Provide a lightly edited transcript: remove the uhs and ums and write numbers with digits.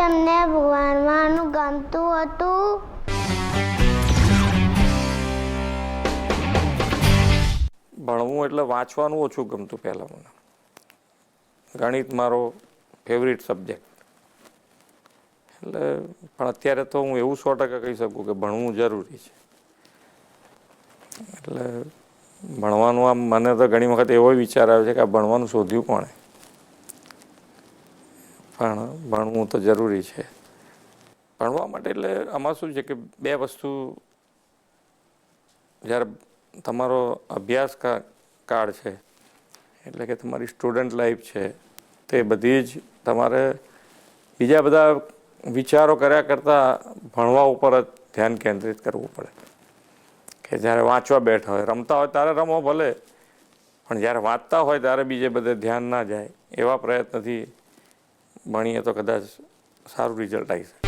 તમને ભણવાનું ગમતું હતું? ભણવું એટલે વાંચવાનું ઓછું ગમતું પહેલાં મને. ગણિત મારો ફેવરિટ સબ્જેક્ટ. એટલે પણ અત્યારે તો હું એવું 100% કહી શકું કે ભણવું જરૂરી છે. એટલે ભણવાનું આમ મને તો ઘણી વખત એવો વિચાર આવે છે કે આ ભણવાનું શોધ્યું કોણે, પણ ભણવું તો જરૂરી છે. ભણવા માટે એટલે આમાં શું છે કે બે વસ્તુ, જ્યારે તમારો અભ્યાસ કાળ છે એટલે કે તમારી સ્ટુડન્ટ લાઈફ છે, તે બધી જ તમારે બીજા બધા વિચારો કર્યા કરતાં ભણવા ઉપર જ ધ્યાન કેન્દ્રિત કરવું પડે. કે જ્યારે વાંચવા બેઠા હોય, રમતા હોય ત્યારે રમો ભલે, પણ જ્યારે વાંચતા હોય ત્યારે બીજે બધે ધ્યાન ના જાય. એવા પ્રયત્નથી ભણીએ તો કદાચ સારું રિઝલ્ટ આવી શકે.